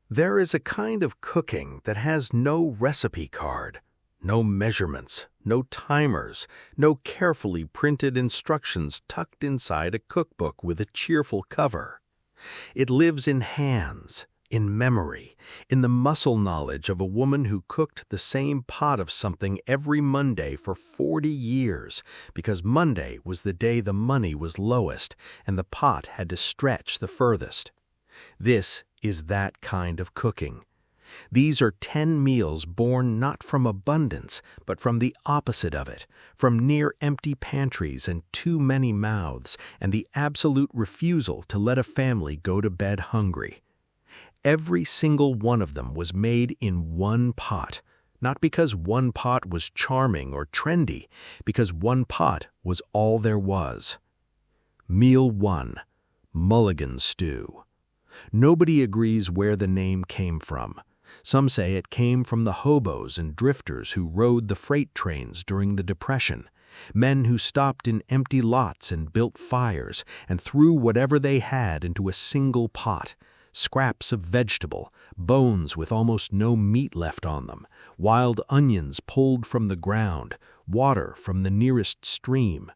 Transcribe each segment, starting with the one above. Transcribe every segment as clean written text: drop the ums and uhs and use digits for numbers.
There is a kind of cooking that has no recipe card, no measurements, no timers, no carefully printed instructions tucked inside a cookbook with a cheerful cover. It lives in hands, in memory, in the muscle knowledge of a woman who cooked the same pot of something every Monday for 40 years, because Monday was the day the money was lowest and the pot had to stretch the furthest. This is that kind of cooking. These are 10 meals born not from abundance, but from the opposite of it, from near empty pantries and too many mouths, and the absolute refusal to let a family go to bed hungry. Every single one of them was made in one pot, not because one pot was charming or trendy, because one pot was all there was. Meal 1. Mulligan Stew. Nobody agrees where the name came from. Some say it came from the hobos and drifters who rode the freight trains during the Depression, men who stopped in empty lots and built fires and threw whatever they had into a single pot, scraps of vegetable, bones with almost no meat left on them, wild onions pulled from the ground, water from the nearest stream.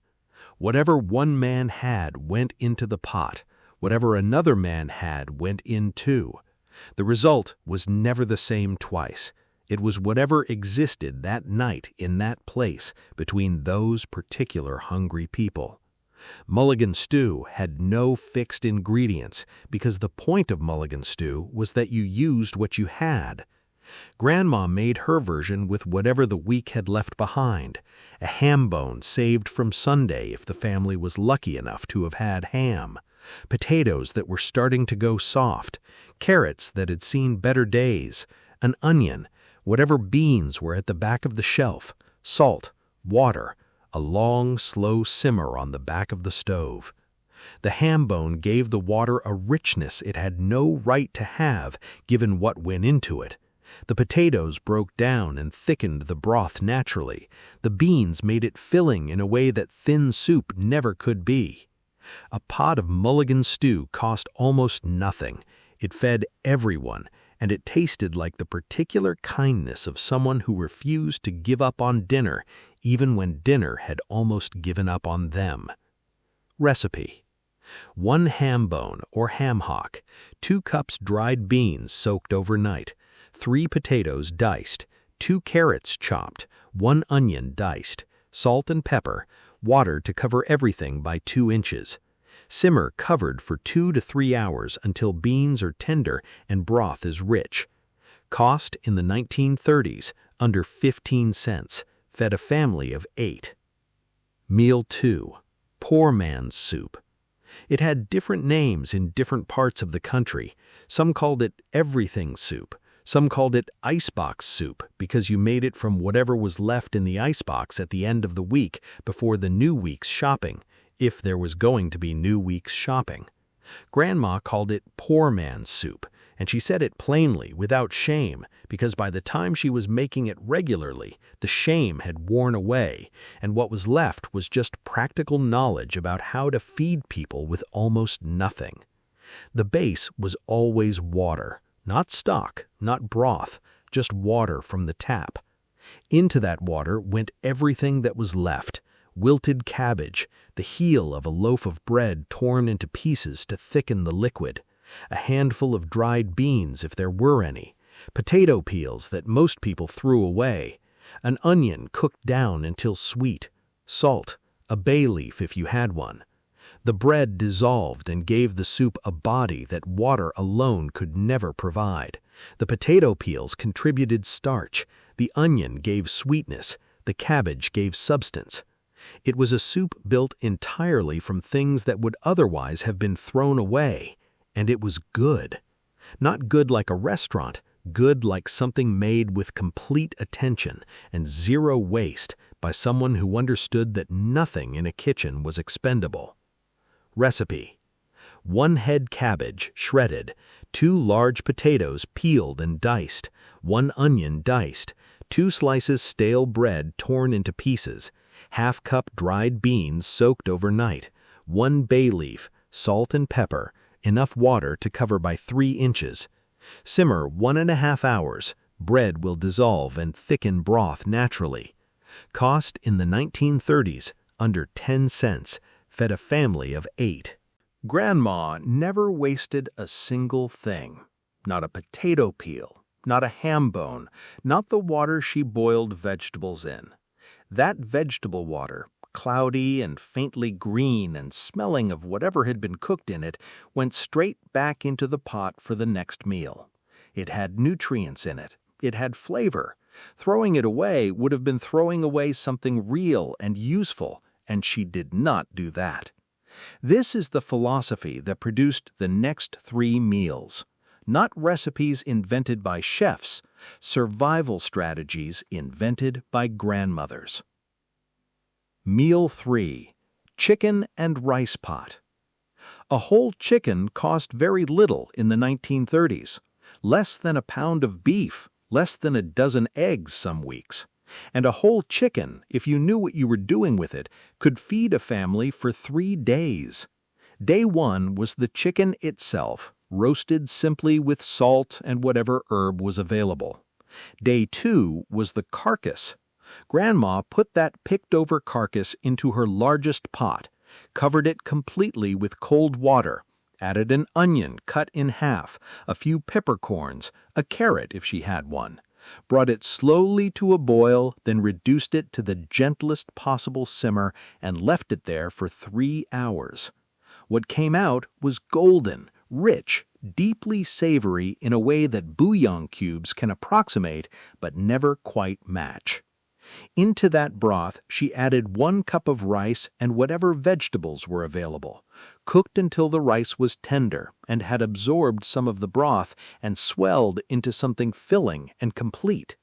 Whatever one man had went into the pot. Whatever another man had went in too. The result was never the same twice. It was whatever existed that night in that place between those particular hungry people. Mulligan Stew had no fixed ingredients because the point of Mulligan Stew was that you used what you had. Grandma made her version with whatever the week had left behind, a ham bone saved from Sunday if the family was lucky enough to have had ham, potatoes that were starting to go soft, carrots that had seen better days, an onion, whatever beans were at the back of the shelf, salt, water, a long, slow simmer on the back of the stove. The ham bone gave the water a richness it had no right to have given what went into it. The potatoes broke down and thickened the broth naturally. The beans made it filling in a way that thin soup never could be. A pot of Mulligan Stew cost almost nothing. It fed everyone, and it tasted like the particular kindness of someone who refused to give up on dinner, even when dinner had almost given up on them. Recipe: 1 ham bone or ham hock, 2 cups dried beans soaked overnight, 3 potatoes diced, 2 carrots chopped, 1 onion diced, salt and pepper, water to cover everything by 2 inches. Simmer covered for 2 to 3 hours until beans are tender and broth is rich. Cost in the 1930s, under 15 cents, fed a family of 8. Meal 2. Poor man's soup. It had different names in different parts of the country. Some called it everything soup. Some called it icebox soup because you made it from whatever was left in the icebox at the end of the week before the new week's shopping, if there was going to be new week's shopping. Grandma called it poor man's soup, and she said it plainly, without shame, because by the time she was making it regularly, the shame had worn away, and what was left was just practical knowledge about how to feed people with almost nothing. The base was always water. Not stock, not broth, just water from the tap. Into that water went everything that was left: wilted cabbage, the heel of a loaf of bread torn into pieces to thicken the liquid, a handful of dried beans if there were any, potato peels that most people threw away, an onion cooked down until sweet, salt, a bay leaf if you had one. The bread dissolved and gave the soup a body that water alone could never provide. The potato peels contributed starch, the onion gave sweetness, the cabbage gave substance. It was a soup built entirely from things that would otherwise have been thrown away, and it was good. Not good like a restaurant, good like something made with complete attention and zero waste by someone who understood that nothing in a kitchen was expendable. Recipe: 1 head cabbage, shredded, 2 large potatoes peeled and diced, 1 onion diced, 2 slices stale bread torn into pieces, ½ cup dried beans soaked overnight, 1 bay leaf, salt and pepper, enough water to cover by 3 inches, Simmer 1.5 hours. Bread will dissolve and thicken broth naturally. Cost in the 1930s, under 10 cents, fed a family of 8. Grandma never wasted a single thing. Not a potato peel, not a ham bone, not the water she boiled vegetables in. That vegetable water, cloudy and faintly green and smelling of whatever had been cooked in it, went straight back into the pot for the next meal. It had nutrients in it. It had flavor. Throwing it away would have been throwing away something real and useful, and she did not do that. This is the philosophy that produced the next 3 meals. Not recipes invented by chefs, survival strategies invented by grandmothers. Meal 3. Chicken and rice pot. A whole chicken cost very little in the 1930s. Less than a pound of beef, less than a dozen eggs some weeks. And a whole chicken, if you knew what you were doing with it, could feed a family for 3 days. Day 1 was the chicken itself, roasted simply with salt and whatever herb was available. Day 2 was the carcass. Grandma put that picked-over carcass into her largest pot, covered it completely with cold water, added an onion cut in half, a few peppercorns, a carrot if she had one, brought it slowly to a boil, then reduced it to the gentlest possible simmer and left it there for 3 hours. What came out was golden, rich, deeply savory in a way that bouillon cubes can approximate but never quite match. Into that broth she added 1 cup of rice and whatever vegetables were available, cooked until the rice was tender and had absorbed some of the broth and swelled into something filling and complete.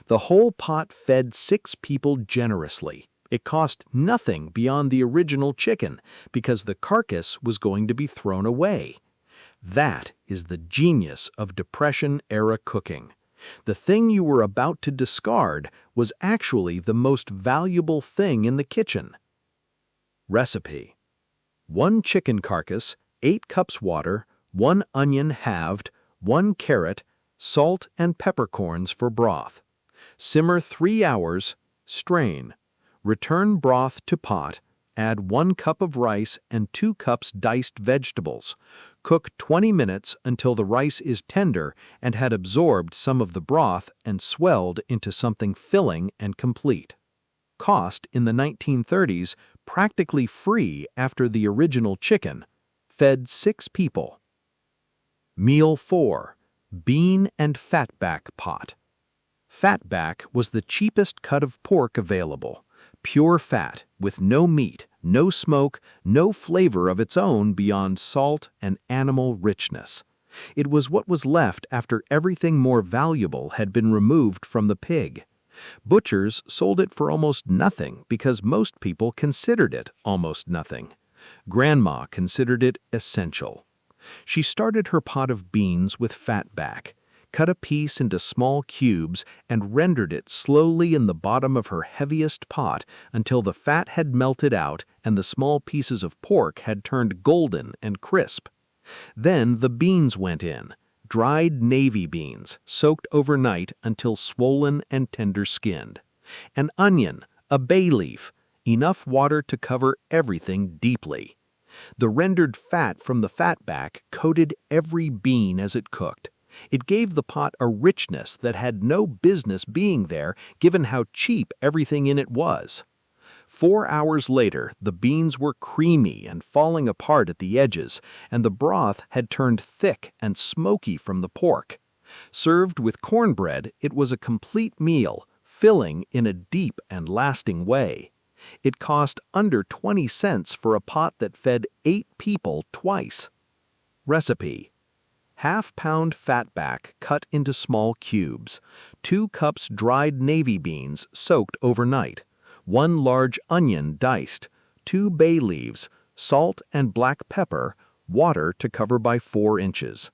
The whole pot fed 6 people generously. It cost nothing beyond the original chicken because the carcass was going to be thrown away. That is the genius of Depression-era cooking. The thing you were about to discard was actually the most valuable thing in the kitchen. Recipe: 1 chicken carcass, 8 cups water, 1 onion halved, 1 carrot, salt and peppercorns for broth. Simmer 3 hours, strain. Return broth to pot, add 1 cup of rice and 2 cups diced vegetables. Cook 20 minutes until the rice is tender and had absorbed some of the broth and swelled into something filling and complete. Cost in the 1930s practically free after the original chicken. Fed 6 people. Meal 4. Bean and fatback pot. Fatback was the cheapest cut of pork available. Pure fat, with no meat, no smoke, no flavor of its own beyond salt and animal richness. It was what was left after everything more valuable had been removed from the pig. Butchers sold it for almost nothing because most people considered it almost nothing. Grandma considered it essential. She started her pot of beans with fatback, cut a piece into small cubes, and rendered it slowly in the bottom of her heaviest pot until the fat had melted out and the small pieces of pork had turned golden and crisp. Then the beans went in, dried navy beans, soaked overnight until swollen and tender-skinned. An onion, a bay leaf, enough water to cover everything deeply. The rendered fat from the fatback coated every bean as it cooked. It gave the pot a richness that had no business being there given how cheap everything in it was. 4 hours later, the beans were creamy and falling apart at the edges, and the broth had turned thick and smoky from the pork. Served with cornbread, it was a complete meal, filling in a deep and lasting way. It cost under 20 cents for a pot that fed 8 people twice. Recipe: half-pound fatback cut into small cubes, 2 cups dried navy beans soaked overnight, 1 large onion diced, 2 bay leaves, salt and black pepper, water to cover by 4 inches.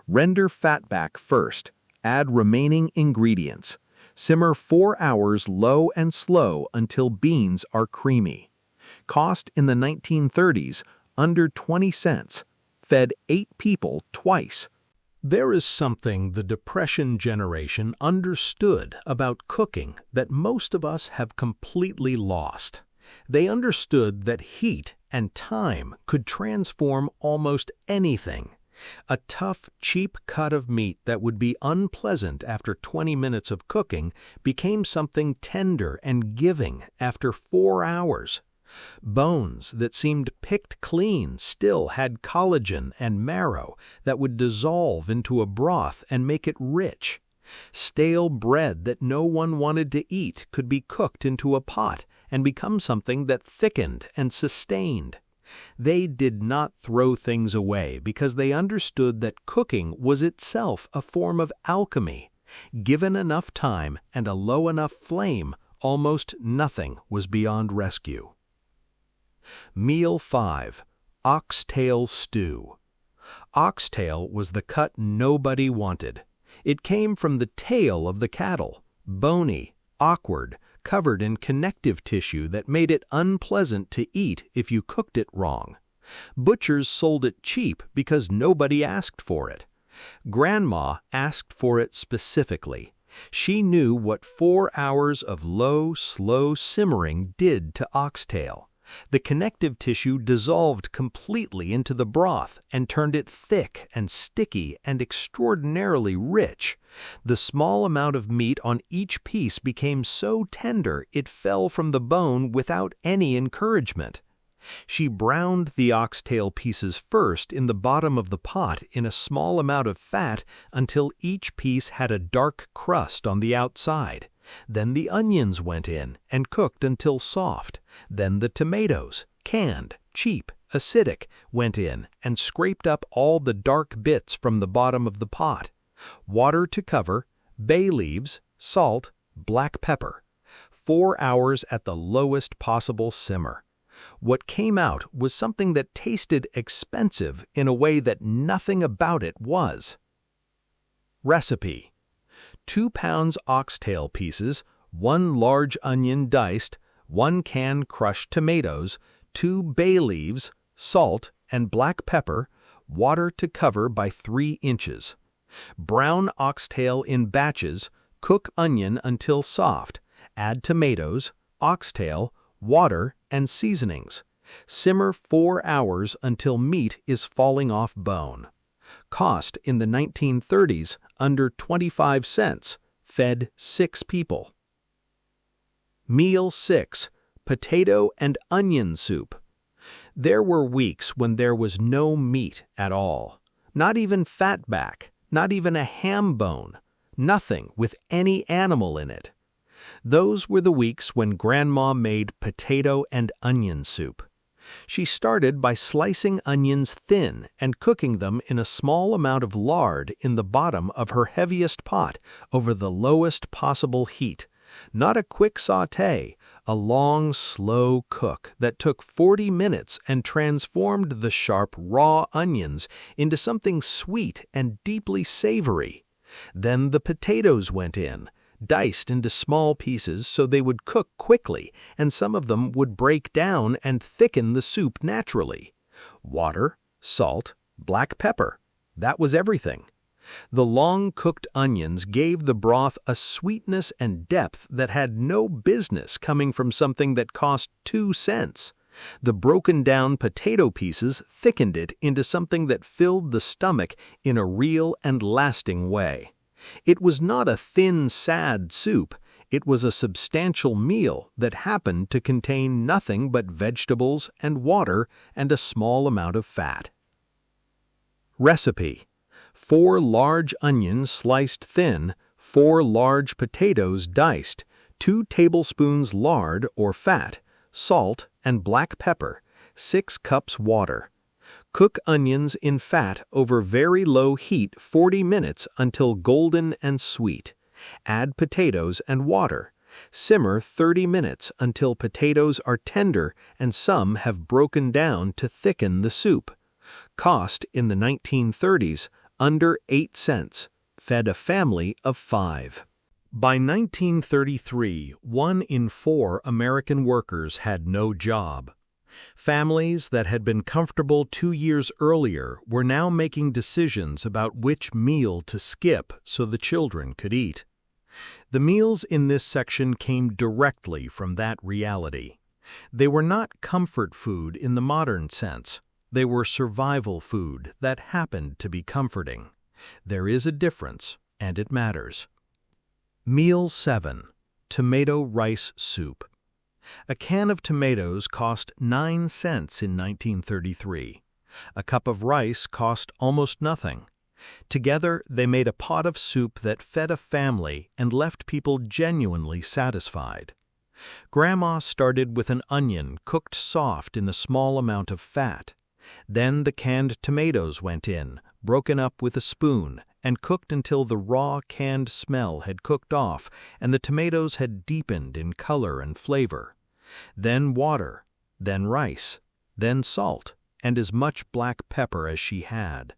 Render fatback first, add remaining ingredients. Simmer 4 hours low and slow until beans are creamy. Cost in the 1930s under 20 cents. Fed 8 people twice. There is something the Depression generation understood about cooking that most of us have completely lost. They understood that heat and time could transform almost anything. A tough, cheap cut of meat that would be unpleasant after 20 minutes of cooking became something tender and giving after 4 hours. Bones that seemed picked clean still had collagen and marrow that would dissolve into a broth and make it rich. Stale bread that no one wanted to eat could be cooked into a pot and become something that thickened and sustained. They did not throw things away because they understood that cooking was itself a form of alchemy. Given enough time and a low enough flame, almost nothing was beyond rescue. Meal 5. Oxtail Stew. Oxtail was the cut nobody wanted. It came from the tail of the cattle, bony, awkward, covered in connective tissue that made it unpleasant to eat if you cooked it wrong. Butchers sold it cheap because nobody asked for it. Grandma asked for it specifically. She knew what 4 hours of low, slow simmering did to oxtail. The connective tissue dissolved completely into the broth and turned it thick and sticky and extraordinarily rich. The small amount of meat on each piece became so tender it fell from the bone without any encouragement. She browned the oxtail pieces first in the bottom of the pot in a small amount of fat until each piece had a dark crust on the outside. Then the onions went in and cooked until soft. Then the tomatoes, canned, cheap, acidic, went in and scraped up all the dark bits from the bottom of the pot. Water to cover, bay leaves, salt, black pepper. 4 hours at the lowest possible simmer. What came out was something that tasted expensive in a way that nothing about it was. Recipe: 2 pounds oxtail pieces, 1 large onion diced, 1 can crushed tomatoes, 2 bay leaves, salt and black pepper, water to cover by 3 inches. Brown oxtail in batches, cook onion until soft, add tomatoes, oxtail, water, and seasonings. Simmer 4 hours until meat is falling off bone. Cost in the 1930s under 25 cents, fed 6 people. Meal 6. Potato and onion soup. There were weeks when there was no meat at all. Not even fatback, not even a ham bone, nothing with any animal in it. Those were the weeks when Grandma made potato and onion soup. She started by slicing onions thin and cooking them in a small amount of lard in the bottom of her heaviest pot over the lowest possible heat. Not a quick sauté, a long, slow cook that took 40 minutes and transformed the sharp, raw onions into something sweet and deeply savory. Then the potatoes went in, diced into small pieces so they would cook quickly, and some of them would break down and thicken the soup naturally. Water, salt, black pepper. That was everything. The long-cooked onions gave the broth a sweetness and depth that had no business coming from something that cost 2 cents. The broken-down potato pieces thickened it into something that filled the stomach in a real and lasting way. It was not a thin, sad soup. It was a substantial meal that happened to contain nothing but vegetables and water and a small amount of fat. Recipe: 4 large onions sliced thin, 4 large potatoes diced, 2 tablespoons lard or fat, salt and black pepper, 6 cups water. Cook onions in fat over very low heat 40 minutes until golden and sweet. Add potatoes and water. Simmer 30 minutes until potatoes are tender and some have broken down to thicken the soup. Cost in the 1930s under 8 cents. Fed a family of 5. By 1933, 1 in 4 American workers had no job. Families that had been comfortable 2 years earlier were now making decisions about which meal to skip so the children could eat. The meals in this section came directly from that reality. They were not comfort food in the modern sense. They were survival food that happened to be comforting. There is a difference, and it matters. Meal 7. Tomato Rice Soup. A can of tomatoes cost 9 cents in 1933. A cup of rice cost almost nothing. Together, they made a pot of soup that fed a family and left people genuinely satisfied. Grandma started with an onion cooked soft in a small amount of fat. Then the canned tomatoes went in, broken up with a spoon, and cooked until the raw canned smell had cooked off and the tomatoes had deepened in color and flavor. Then water, then rice, then salt, and as much black pepper as she had.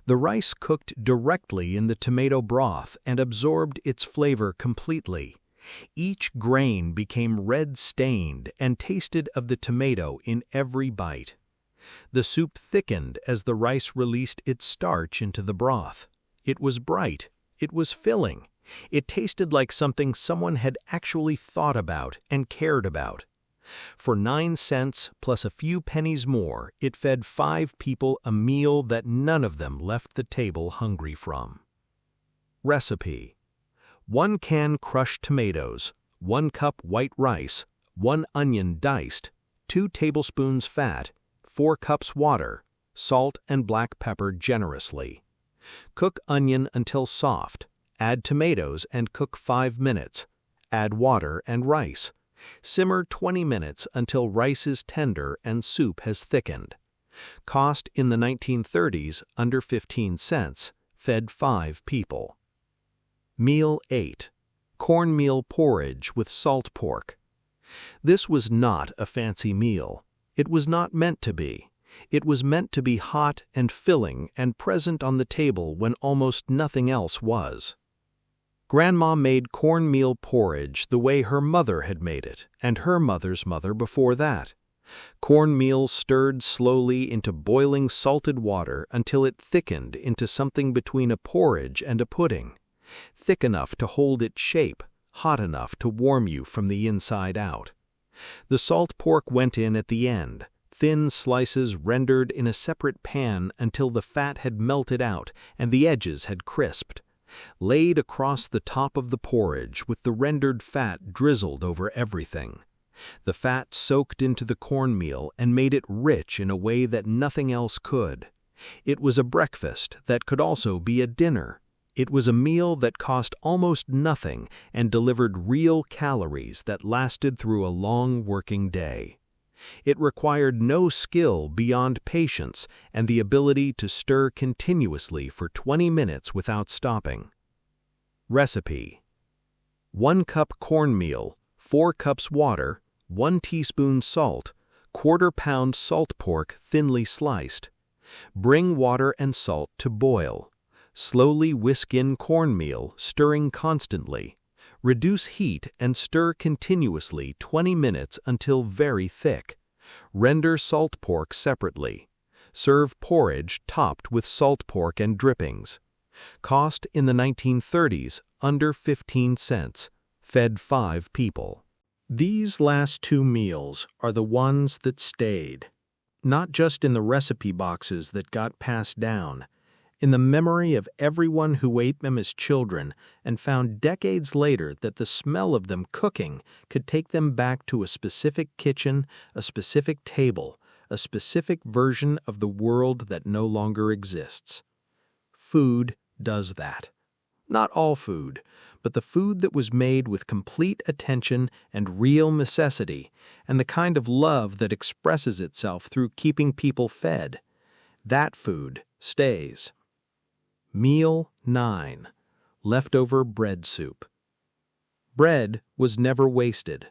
The rice cooked directly in the tomato broth and absorbed its flavor completely. Each grain became red-stained and tasted of the tomato in every bite. The soup thickened as the rice released its starch into the broth. It was bright. It was filling. It tasted like something someone had actually thought about and cared about. For 9 cents plus a few pennies more, it fed 5 people a meal that none of them left the table hungry from. Recipe: 1 can crushed tomatoes, 1 cup white rice, 1 onion diced, 2 tablespoons fat, 4 cups water, salt and black pepper generously. Cook onion until soft. Add tomatoes and cook 5 minutes. Add water and rice. Simmer 20 minutes until rice is tender and soup has thickened. Cost in the 1930s under 15 cents, fed 5 people. Meal 8. Cornmeal porridge with salt pork. This was not a fancy meal. It was not meant to be. It was meant to be hot and filling and present on the table when almost nothing else was. Grandma made cornmeal porridge the way her mother had made it, and her mother's mother before that. Cornmeal stirred slowly into boiling salted water until it thickened into something between a porridge and a pudding. Thick enough to hold its shape, hot enough to warm you from the inside out. The salt pork went in at the end, thin slices rendered in a separate pan until the fat had melted out and the edges had crisped. Laid across the top of the porridge with the rendered fat drizzled over everything. The fat soaked into the cornmeal and made it rich in a way that nothing else could. It was a breakfast that could also be a dinner. It was a meal that cost almost nothing and delivered real calories that lasted through a long working day. It required no skill beyond patience and the ability to stir continuously for 20 minutes without stopping. Recipe: 1 cup cornmeal, 4 cups water, 1 teaspoon salt, 1/4 pound salt pork thinly sliced. Bring water and salt to boil. Slowly whisk in cornmeal, stirring constantly. Reduce heat and stir continuously 20 minutes until very thick. Render salt pork separately. Serve porridge topped with salt pork and drippings. Cost in the 1930s under 15 cents. Fed 5 people. These last 2 meals are the ones that stayed. Not just in the recipe boxes that got passed down, in the memory of everyone who ate them as children and found decades later that the smell of them cooking could take them back to a specific kitchen, a specific table, a specific version of the world that no longer exists. Food does that. Not all food, but the food that was made with complete attention and real necessity, and the kind of love that expresses itself through keeping people fed. That food stays. Meal 9. Leftover bread soup. Bread was never wasted.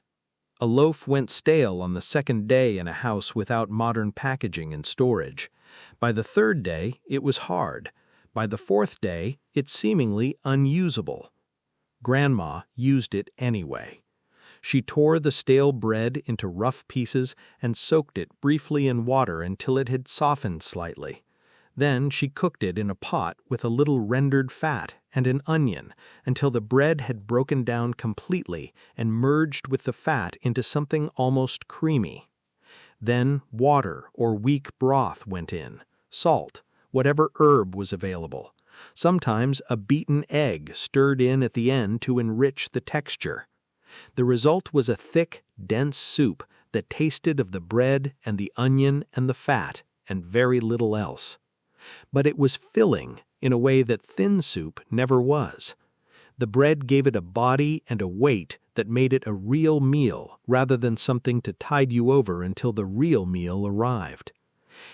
A loaf went stale on the 2nd day in a house without modern packaging and storage. By the 3rd day, it was hard. By the 4th day, it's seemingly unusable. Grandma used it anyway. She tore the stale bread into rough pieces and soaked it briefly in water until it had softened slightly. Then she cooked it in a pot with a little rendered fat and an onion until the bread had broken down completely and merged with the fat into something almost creamy. Then water or weak broth went in, salt, whatever herb was available. Sometimes a beaten egg stirred in at the end to enrich the texture. The result was a thick, dense soup that tasted of the bread and the onion and the fat and very little else. But it was filling in a way that thin soup never was. The bread gave it a body and a weight that made it a real meal rather than something to tide you over until the real meal arrived.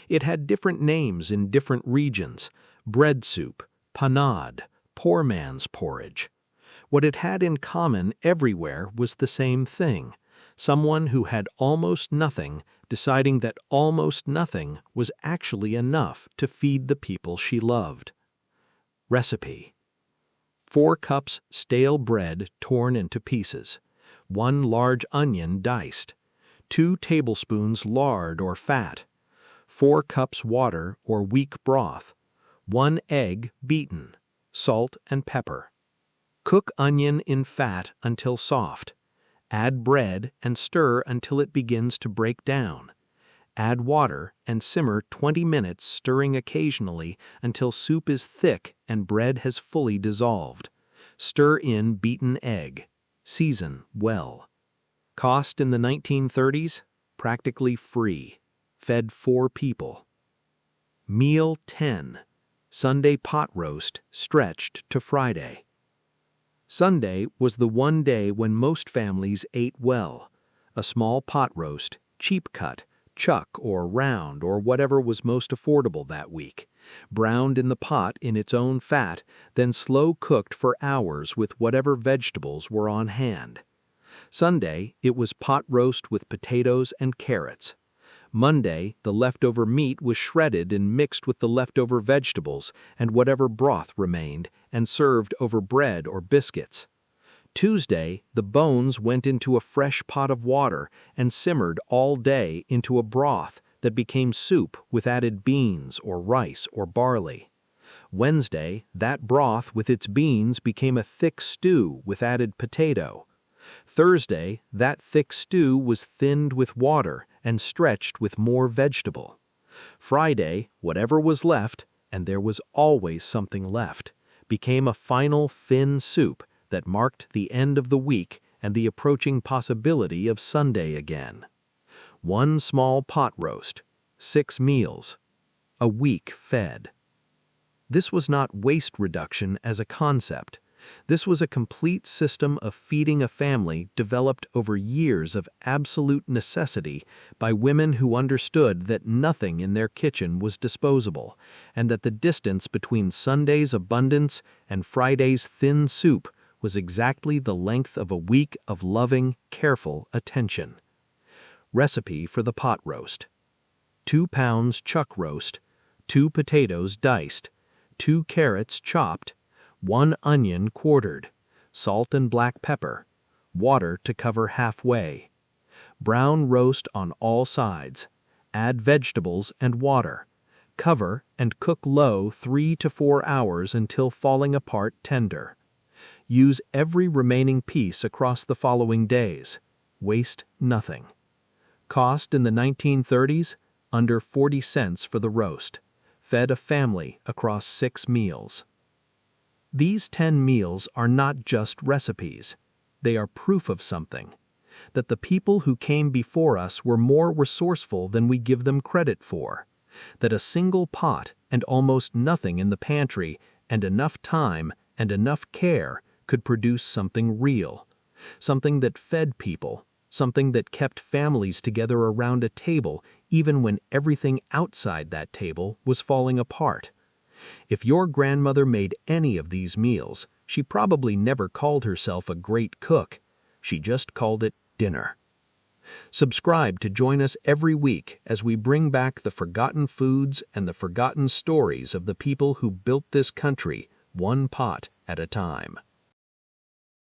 It had different names in different regions: bread soup, panade, poor man's porridge. What it had in common everywhere was the same thing: someone who had almost nothing deciding that almost nothing was actually enough to feed the people she loved. Recipe: 4 cups stale bread torn into pieces, 1 large onion diced, 2 tablespoons lard or fat, 4 cups water or weak broth, 1 egg beaten, salt and pepper. Cook onion in fat until soft. Add bread and stir until it begins to break down. Add water and simmer 20 minutes, stirring occasionally until soup is thick and bread has fully dissolved. Stir in beaten egg. Season well. Cost in the 1930s? Practically free. Fed 4 people. Meal 10. Sunday pot roast stretched to Friday. Sunday was the one day when most families ate well. A small pot roast, cheap cut, chuck or round or whatever was most affordable that week, browned in the pot in its own fat, then slow cooked for hours with whatever vegetables were on hand. Sunday, it was pot roast with potatoes and carrots. Monday, the leftover meat was shredded and mixed with the leftover vegetables and whatever broth remained and served over bread or biscuits. Tuesday, the bones went into a fresh pot of water and simmered all day into a broth that became soup with added beans or rice or barley. Wednesday, that broth with its beans became a thick stew with added potato. Thursday, that thick stew was thinned with water and stretched with more vegetable. Friday, whatever was left, and there was always something left, became a final thin soup that marked the end of the week and the approaching possibility of Sunday again. 1 small pot roast, 6 meals, a week fed. This was not waste reduction as a concept. This was a complete system of feeding a family developed over years of absolute necessity by women who understood that nothing in their kitchen was disposable, and that the distance between Sunday's abundance and Friday's thin soup was exactly the length of a week of loving, careful attention. Recipe for the pot roast: 2 pounds chuck roast, 2 potatoes diced, 2 carrots chopped, 1 onion quartered, salt and black pepper, water to cover halfway. Brown roast on all sides. Add vegetables and water. Cover and cook low 3 to 4 hours until falling apart tender. Use every remaining piece across the following days. Waste nothing. Cost in the 1930s? Under 40 cents for the roast. Fed a family across 6 meals. These 10 meals are not just recipes. They are proof of something: that the people who came before us were more resourceful than we give them credit for, that a single pot and almost nothing in the pantry and enough time and enough care could produce something real, something that fed people, something that kept families together around a table even when everything outside that table was falling apart. If your grandmother made any of these meals, she probably never called herself a great cook. She just called it dinner. Subscribe to join us every week as we bring back the forgotten foods and the forgotten stories of the people who built this country, one pot at a time.